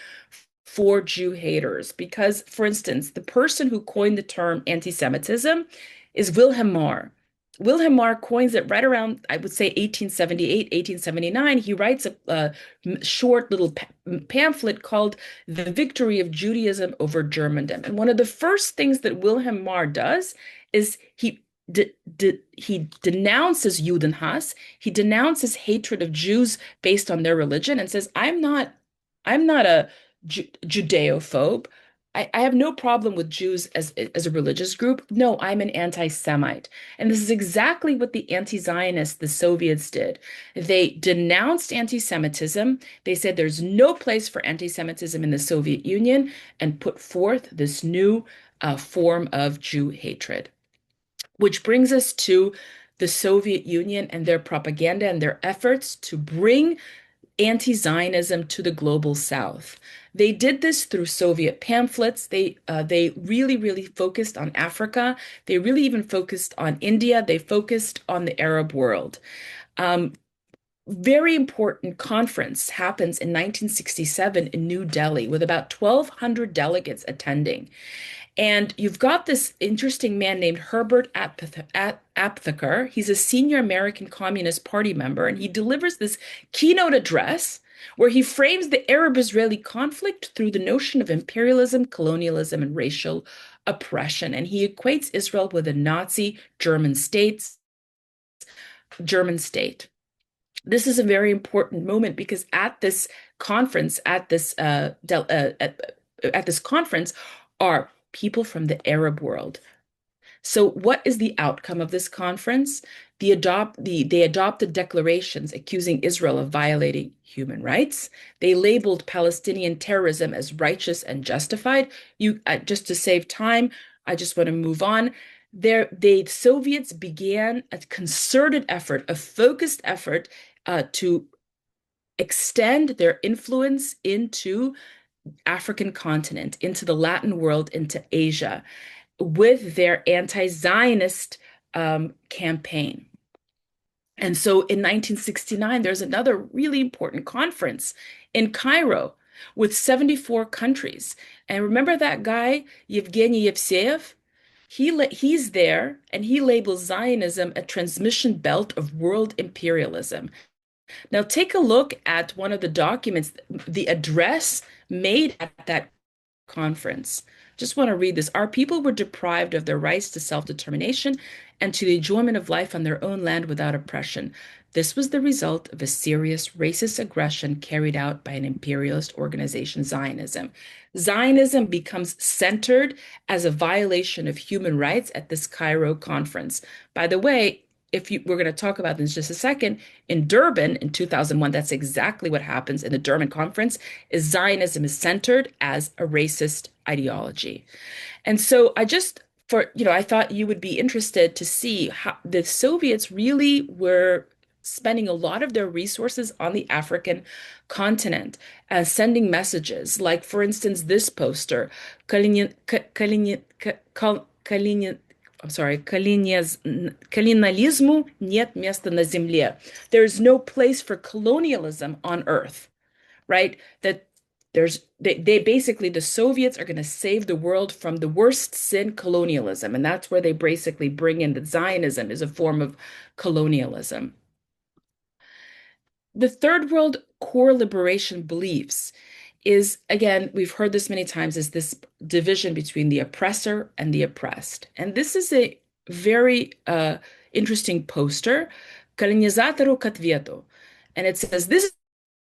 for Jew haters because, for instance, the person who coined the term anti-Semitism is Wilhelm Marr. Wilhelm Marr coins it right around, I would say, 1878, 1879. He writes a short little pamphlet called The Victory of Judaism over Germandom. And one of the first things that Wilhelm Marr does is he denounces Judenhass. He denounces hatred of Jews based on their religion and says, I'm not a Judeophobe. I have no problem with Jews as a religious group. No, I'm an anti-Semite. And this is exactly what the anti-Zionists, the Soviets, did. They denounced anti-Semitism. They said there's no place for anti-Semitism in the Soviet Union and put forth this new form of Jew hatred. Which brings us to the Soviet Union and their propaganda and their efforts to bring anti-Zionism to the global South. They did this through Soviet pamphlets. They really, really focused on Africa. They really even focused on India. They focused on the Arab world. Very important conference happens in 1967 in New Delhi with about 1,200 delegates attending. And you've got this interesting man named Herbert Aptheker. He's a senior American Communist Party member, and he delivers this keynote address where he frames the Arab-Israeli conflict through the notion of imperialism, colonialism, and racial oppression. And he equates Israel with a Nazi German state. This is a very important moment because at this conference, at this conference, are people from the Arab world. So what is the outcome of this conference? They adopted declarations accusing Israel of violating human rights. They labeled Palestinian terrorism as righteous and justified. Just to save time, I just want to move on. The Soviets began a concerted effort, a focused effort to extend their influence into African continent, into the Latin world, into Asia, with their anti-Zionist campaign. And so in 1969, there's another really important conference in Cairo with 74 countries. And remember that guy, Yevgeny Yevseyev? He's there and he labels Zionism a transmission belt of world imperialism. Now, take a look at one of the documents, the address made at that conference. Just want to read this. Our people were deprived of their rights to self-determination and to the enjoyment of life on their own land without oppression. This was the result of a serious racist aggression carried out by an imperialist organization, Zionism. Zionism becomes centered as a violation of human rights at this Cairo conference. By the way, we're going to talk about this in just a second, in Durban in 2001, that's exactly what happens in the Durban conference, is Zionism is centered as a racist ideology. And so I thought you would be interested to see how the Soviets really were spending a lot of their resources on the African continent and sending messages, like, for instance, this poster, I'm sorry, колониализму нет места на земле. There's no place for colonialism on Earth, right? That they basically, the Soviets are going to save the world from the worst sin, colonialism, and that's where they basically bring in that Zionism is a form of colonialism. The third world core liberation beliefs is, again, we've heard this many times, is this division between the oppressor and the oppressed. And this is a very interesting poster, Колонизатору к ответу. And it says, this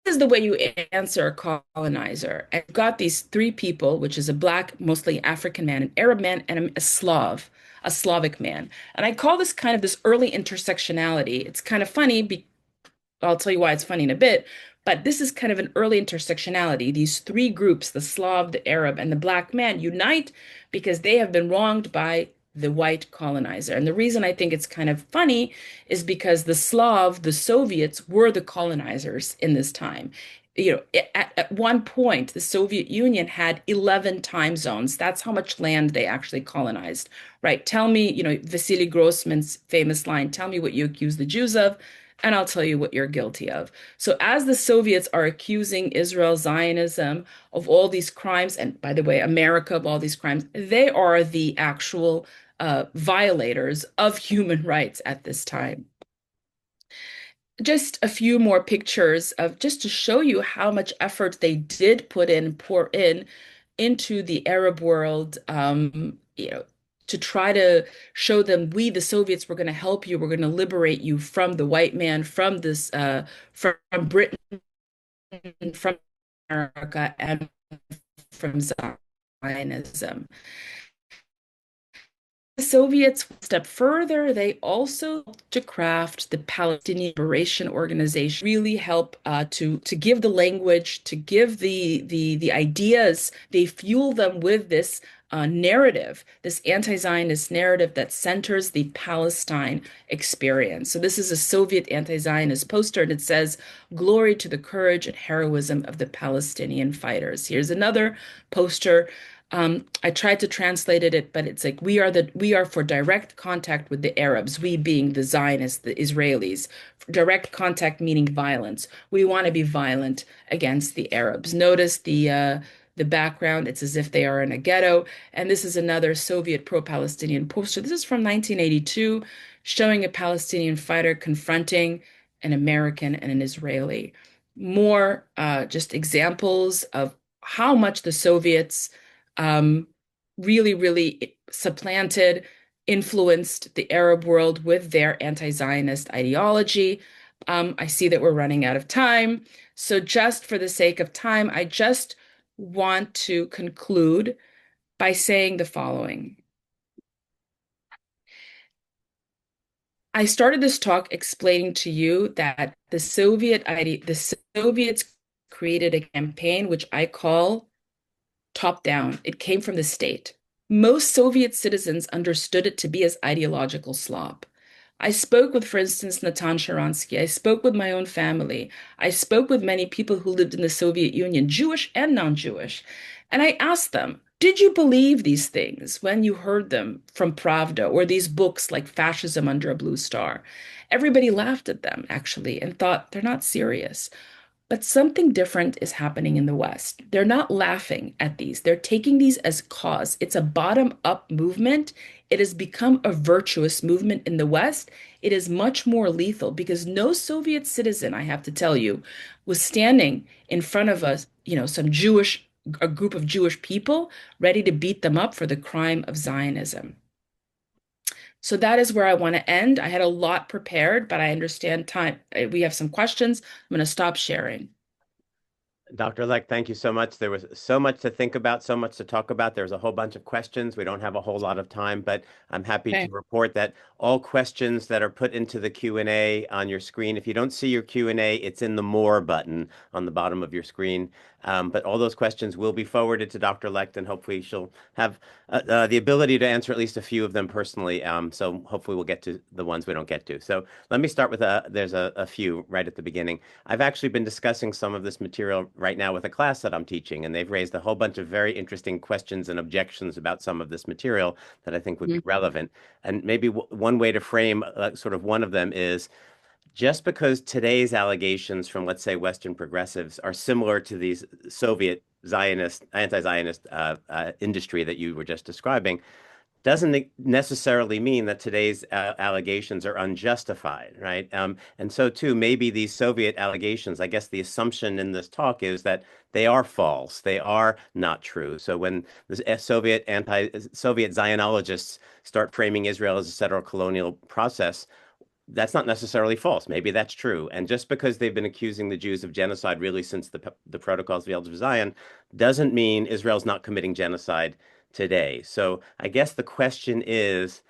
is the way you answer a colonizer. And you've got these three people, which is a black, mostly African man, an Arab man, and a Slav, a Slavic man. And I call this kind of this early intersectionality. It's kind of funny because I'll tell you why it's funny in a bit, but this is kind of an early intersectionality. These three groups, the Slav, the Arab, and the black man, unite because they have been wronged by the white colonizer. And the reason I think it's kind of funny is because the Slav, the Soviets, were the colonizers in this time. You know, at one point, the Soviet Union had 11 time zones. That's how much land they actually colonized, right? Tell me, you know, Vasily Grossman's famous line, tell me what you accuse the Jews of, and I'll tell you what you're guilty of. So, as the Soviets are accusing Israel, Zionism of all these crimes, and by the way, America of all these crimes, they are the actual violators of human rights at this time. Just a few more pictures of just to show you how much effort they did pour in into the Arab world, you know, to try to show them we, the Soviets, were going to help you. We're going to liberate you from the white man, from this, from Britain, from America, and from Zionism. The Soviets went a step further. They also helped to craft the Palestinian Liberation Organization, really help to give the language, to give the ideas. They fuel them with this narrative, this anti-Zionist narrative that centers the Palestine experience. So this is a Soviet anti-Zionist poster, and it says, "Glory to the courage and heroism of the Palestinian fighters." Here's another poster. I tried to translate it, but it's like we are for direct contact with the Arabs, we being the Zionists, the Israelis. Direct contact meaning violence. We want to be violent against the Arabs. Notice the background, it's as if they are in a ghetto. And this is another Soviet pro-Palestinian poster. This is from 1982, showing a Palestinian fighter confronting an American and an Israeli. More just examples of how much the Soviets um, really supplanted, influenced the Arab world with their anti-Zionist ideology. I see that we're running out of time. So just for the sake of time, I just want to conclude by saying the following. I started this talk explaining to you that the Soviets created a campaign which I call top down. It came from the state. Most Soviet citizens understood it to be as ideological slop. I spoke with, for instance, Natan Sharansky. I spoke with my own family. I spoke with many people who lived in the Soviet Union, Jewish and non-Jewish. And I asked them, did you believe these things when you heard them from Pravda or these books like Fascism Under a Blue Star? Everybody laughed at them, actually, and thought they're not serious. But something different is happening in the West. They're not laughing at these. They're taking these as cause. It's a bottom-up movement. It has become a virtuous movement in the West. It is much more lethal because no Soviet citizen, I have to tell you, was standing in front of us, you know, a group of Jewish people ready to beat them up for the crime of Zionism. So that is where I want to end. I had a lot prepared, but I understand time. We have some questions. I'm going to stop sharing. Dr. Lekht, thank you so much. There was so much to think about, so much to talk about. There's a whole bunch of questions. We don't have a whole lot of time, but I'm happy to report that all questions that are put into the Q&A on your screen. If you don't see your Q&A, it's in the More button on the bottom of your screen. But all those questions will be forwarded to Dr. Lekht, and hopefully she'll have the ability to answer at least a few of them personally. So hopefully we'll get to the ones we don't get to. So let me start with there's a few right at the beginning. I've actually been discussing some of this material right now with a class that I'm teaching, and they've raised a whole bunch of very interesting questions and objections about some of this material that I think would be relevant. And maybe one way to frame sort of one of them is just because today's allegations from, let's say, Western progressives are similar to these Soviet Zionist, anti-Zionist industry that you were just describing, doesn't necessarily mean that today's allegations are unjustified, right? And so too, maybe these Soviet allegations, I guess the assumption in this talk is that they are false, they are not true. So when the Soviet Zionologists start framing Israel as a settler colonial process, that's not necessarily false. Maybe that's true. And just because they've been accusing the Jews of genocide really since the Protocols of the Elders of Zion doesn't mean Israel's not committing genocide today. So I guess the question is,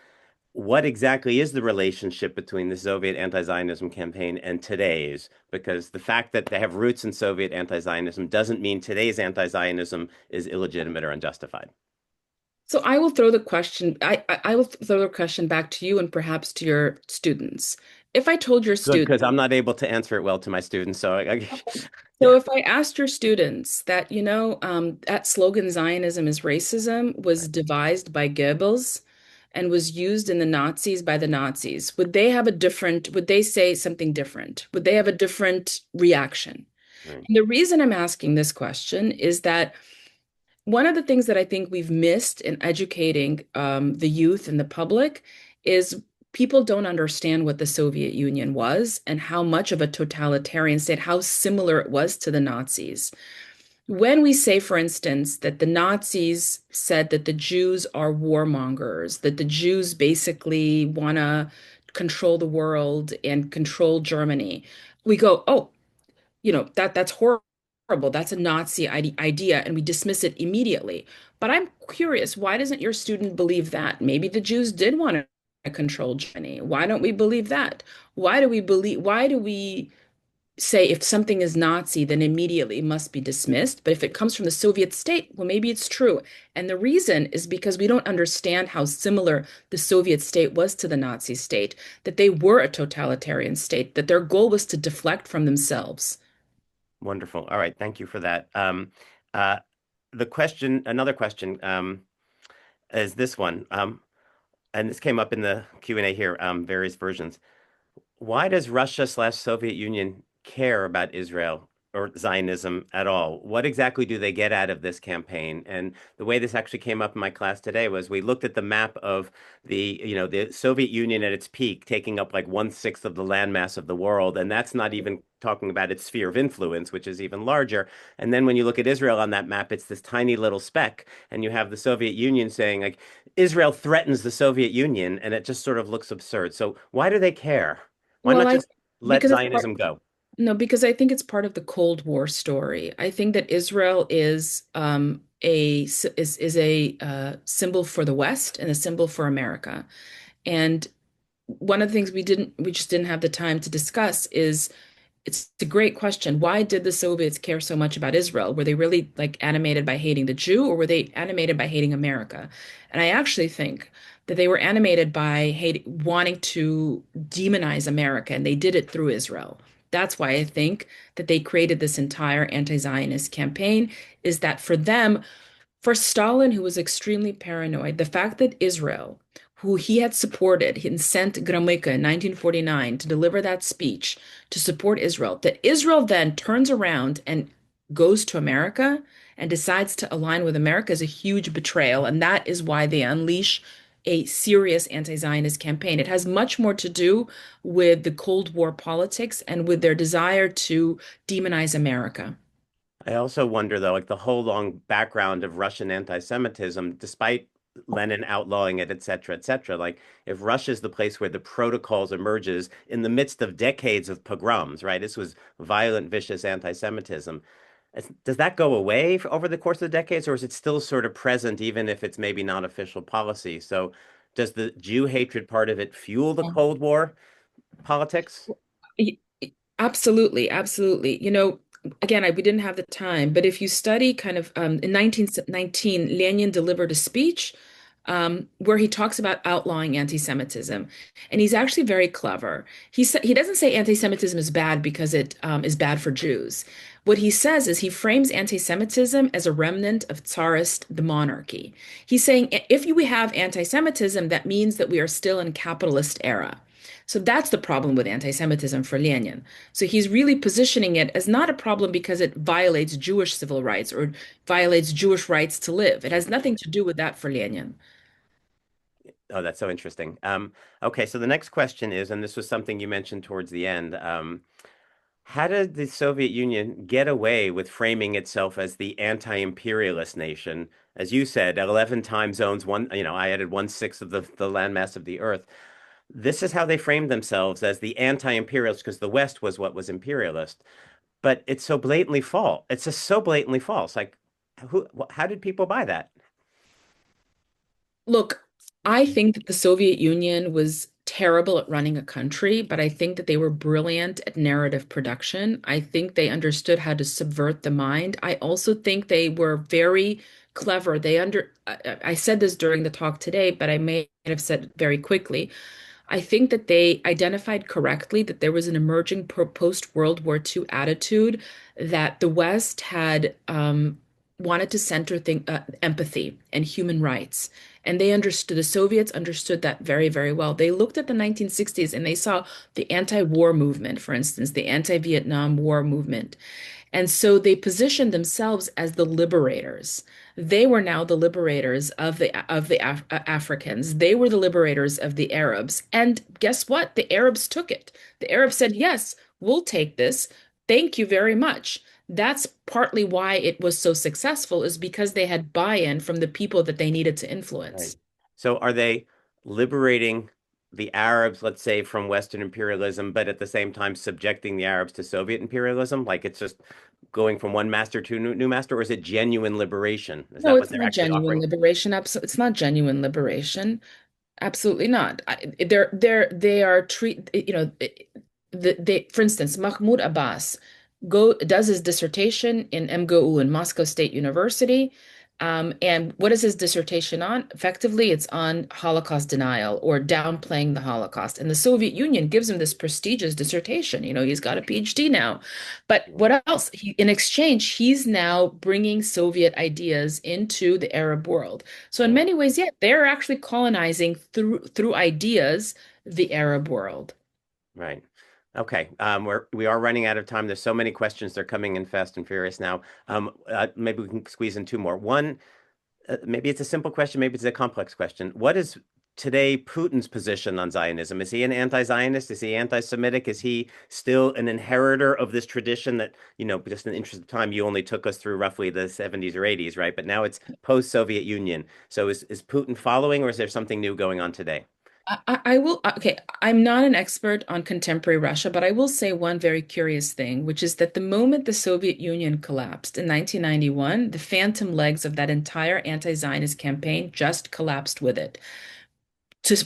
what exactly is the relationship between the Soviet anti-Zionism campaign and today's? Because the fact that they have roots in Soviet anti-Zionism doesn't mean today's anti-Zionism is illegitimate or unjustified. So I will throw the question, I will throw the question back to you and perhaps to your students. If I told your Good, students, because I'm not able to answer it well to my students. So so yeah. if I asked your students that, that slogan Zionism is racism was devised by Goebbels and was used in the Nazis by the Nazis, would they say something different? Would they have a different reaction? Right. And the reason I'm asking this question is that one of the things that I think we've missed in educating the youth and the public is people don't understand what the Soviet Union was and how much of a totalitarian state, how similar it was to the Nazis. When we say, for instance, that the Nazis said that the Jews are warmongers, that the Jews basically want to control the world and control Germany, we go, oh, that's horrible. That's a Nazi idea, and we dismiss it immediately. But I'm curious, why doesn't your student believe that? Maybe the Jews did want to control Germany. Why don't we believe that? Why do we say if something is Nazi, then immediately it must be dismissed? But if it comes from the Soviet state, well, maybe it's true. And the reason is because we don't understand how similar the Soviet state was to the Nazi state, that they were a totalitarian state, that their goal was to deflect from themselves. Wonderful. All right. Thank you for that. Uh, another question, is this one. And this came up in the Q&A here, various versions. Why does Russia/Soviet Union care about Israel or Zionism at all? What exactly do they get out of this campaign? And the way this actually came up in my class today was we looked at the map of the Soviet Union at its peak, taking up like 1/6 of the landmass of the world, and that's not even talking about its sphere of influence, which is even larger. And then when you look at Israel on that map, it's this tiny little speck, and you have the Soviet Union saying like Israel threatens the Soviet Union, and it just sort of looks absurd. So why do they care? Why Well, not I just let because it's part, Zionism go? no, because I think it's part of the Cold War story. I think that Israel is is a symbol for the West and a symbol for America. And one of the things we just didn't have the time to discuss is it's a great question. Why did the Soviets care so much about Israel? Were they really like animated by hating the Jew, or were they animated by hating America? And I actually think that they were animated by wanting to demonize America, and they did it through Israel. That's why I think that they created this entire anti-Zionist campaign, is that for them, for Stalin, who was extremely paranoid, the fact that Israel, who he had supported, he sent Gromyko in 1949 to deliver that speech to support Israel, that Israel then turns around and goes to America and decides to align with America is a huge betrayal. And that is why they unleash a serious anti-Zionist campaign. It has much more to do with the Cold War politics and with their desire to demonize America. I also wonder, though, like the whole long background of Russian anti-Semitism, despite Lenin outlawing it, et cetera, like if Russia is the place where the protocols emerges in the midst of decades of pogroms, right? This was violent, vicious anti-Semitism. Does that go away over the course of the decades, or is it still sort of present, even if it's maybe not official policy? So Does the Jew hatred part of it fuel the Cold War politics? Y- Absolutely, absolutely. Again, we didn't have the time, but if you study kind of in 1919, Lenin delivered a speech where he talks about outlawing anti-Semitism, and he's actually very clever. He doesn't say anti-Semitism is bad because it is bad for Jews. What he says is he frames anti-Semitism as a remnant of Tsarist the monarchy. He's saying if we have anti-Semitism, that means that we are still in capitalist era. So that's the problem with anti-Semitism for Lenin. So he's really positioning it as not a problem because it violates Jewish civil rights or violates Jewish rights to live. It has nothing to do with that for Lenin. Oh, that's so interesting. Okay, so the next question is, and this was something you mentioned towards the end, how did the Soviet Union get away with framing itself as the anti-imperialist nation? As you said, 11 time zones, I added 1/6 of the landmass of the Earth. This is how they framed themselves as the anti-imperialist because the West was what was imperialist. But it's so blatantly false. It's just so blatantly false. Like, how did people buy that? Look, I think that the Soviet Union was terrible at running a country, but I think that they were brilliant at narrative production. I think they understood how to subvert the mind. I also think they were very clever. I said this during the talk today, but I may have said it very quickly. I think that they identified correctly that there was an emerging post-World War II attitude that the West had wanted to center empathy and human rights. And the Soviets understood that very, very well. They looked at the 1960s and they saw the anti-war movement, for instance, the anti-Vietnam War movement. And so they positioned themselves as the liberators. They were now the liberators of the Africans. They were the liberators of the Arabs. And guess what? The Arabs took it. The Arabs said, "Yes, we'll take this. Thank you very much." That's partly why it was so successful, is because they had buy-in from the people that they needed to Right. influence. So are they liberating the Arabs, let's say, from Western imperialism, but at the same time subjecting the Arabs to Soviet imperialism? Like it's just going from one master to new master, or is it genuine liberation? Is No, that what it's they're not actually genuine offering? liberation. Absolutely, it's not genuine liberation. Absolutely not. They are for instance, Mahmoud Abbas does his dissertation in MGU in Moscow State University. And what is his dissertation on? Effectively, it's on Holocaust denial or downplaying the Holocaust. And the Soviet Union gives him this prestigious dissertation. He's got a PhD now. But what else? In exchange, he's now bringing Soviet ideas into the Arab world. So in Right. many ways, yeah, they're actually colonizing through ideas the Arab world. Right. Okay. We are running out of time. There's so many questions. They're coming in fast and furious now. Maybe we can squeeze in two more. One, maybe it's a simple question, maybe it's a complex question. What is today Putin's position on Zionism? Is he an anti-Zionist? Is he anti-Semitic? Is he still an inheritor of this tradition that, just in the interest of time, you only took us through roughly the 70s or 80s, right? But now it's post-Soviet Union. So is Putin following, or is there something new going on today? I will, okay, I'm not an expert on contemporary Russia, but I will say one very curious thing, which is that the moment the Soviet Union collapsed in 1991, the phantom legs of that entire anti-Zionist campaign just collapsed with it.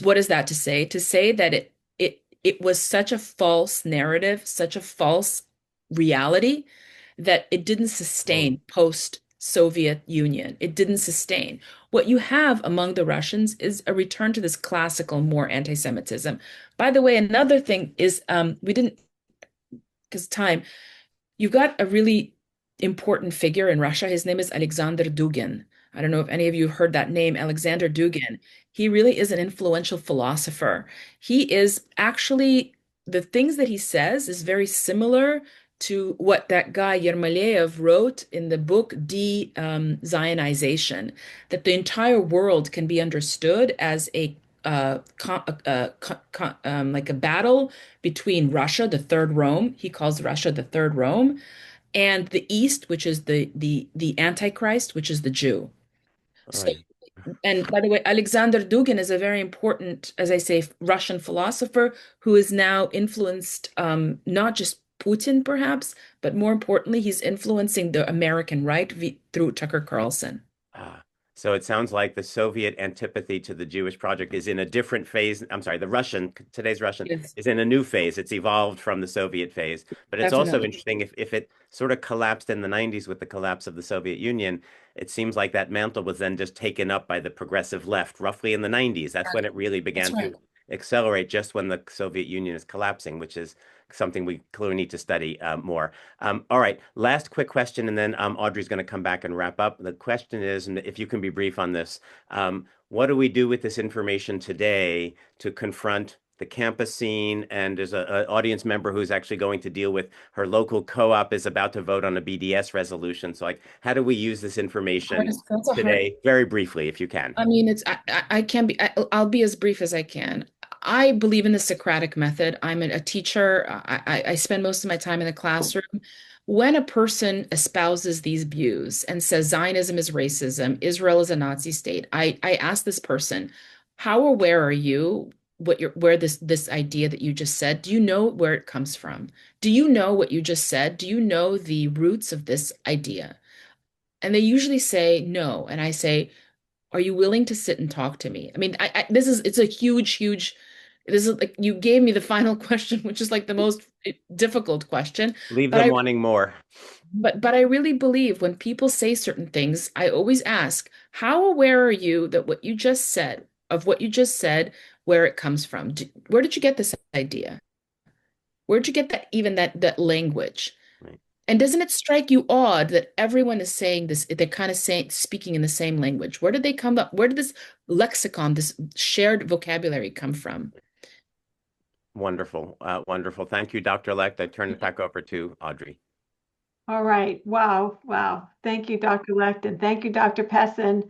What is that to say? To say that it was such a false narrative, such a false reality that it didn't Mm, sustain post-Soviet Union. It didn't sustain. What you have among the Russians is a return to this classical, more anti-Semitism. By the way, another thing is we didn't, because time, you've got a really important figure in Russia. His name is Alexander Dugin. I don't know if any of you have heard that name, Alexander Dugin. He really is an influential philosopher. He is actually, the things that he says is very similar to what that guy Yermolayev wrote in the book De-Zionization, that the entire world can be understood as like a battle between Russia, the Third Rome. He calls Russia the Third Rome, and the East, which is the Antichrist, which is the Jew. So, oy. and by the way, Alexander Dugin is a very important, as I say, Russian philosopher who is now influenced not just Putin, perhaps, but more importantly, he's influencing the American right through Tucker Carlson. Ah. So it sounds like the Soviet antipathy to the Jewish project is in a different phase. I'm sorry, the Russian, today's Russian, Yes, is in a new phase. It's evolved from the Soviet phase. But it's also definitely. interesting if it sort of collapsed in the 90s with the collapse of the Soviet Union, it seems like that mantle was then just taken up by the progressive left, roughly in the 90s. That's when it really That's began right. to accelerate, just when the Soviet Union is collapsing, which is something we clearly need to study more. All right, last quick question, and then Audrey's going to come back and wrap up. The question is, and if you can be brief on this, what do we do with this information today to confront the campus scene? And there's an audience member who's actually going to deal with her local co-op is about to vote on a BDS resolution. So, like, how do we use this information That's a hard. today? Very briefly, if you can. I mean, I can be, I'll be as brief as I can. I believe in the Socratic method. I'm a teacher. I spend most of my time in the classroom. When a person espouses these views and says Zionism is racism, Israel is a Nazi state, I ask this person, how aware are you where this idea that you just said, do you know where it comes from? Do you know what you just said? Do you know the roots of this idea? And they usually say no. And I say, are you willing to sit and talk to me? I mean, this is it's a huge. This is like you gave me the final question, which is like the most difficult question. Leave But them I wanting more. but I really believe when people say certain things, I always ask, how aware are you that what you just said, of what you just said, where it comes from? Where did you get this idea? Where'd you get that even that language? Right. And doesn't it strike you odd that everyone is saying this, they're kind of saying speaking in the same language? Where did they come up? Where did this lexicon, this shared vocabulary come from? Wonderful. Wonderful. Thank you, Dr. Lekht. I turn it back over to Audrey. All right. Wow. Wow. Thank you, Dr. Lecht, and thank you, Dr. Pessin.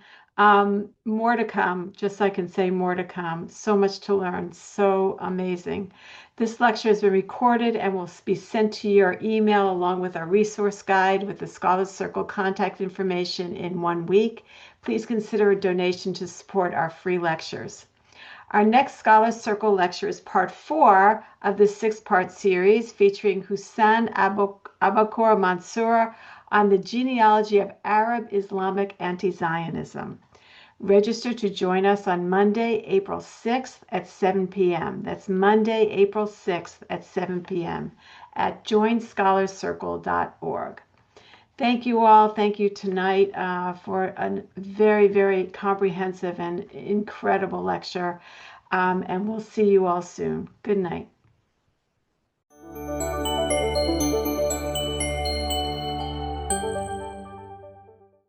More to come, just so I can say more to come. So much to learn. So amazing. This lecture has been recorded and will be sent to your email along with our resource guide with the Scholars Circle contact information in 1 week. Please consider a donation to support our free lectures. Our next Scholars Circle lecture is part 4 of the 6-part series featuring Hussein Abakor Mansour on the genealogy of Arab Islamic anti-Zionism. Register to join us on Monday, April 6th at 7 p.m. That's Monday, April 6th at 7 p.m. at joinscholarscircle.org. Thank you all. Thank you tonight for a very, very comprehensive and incredible lecture. And we'll see you all soon. Good night.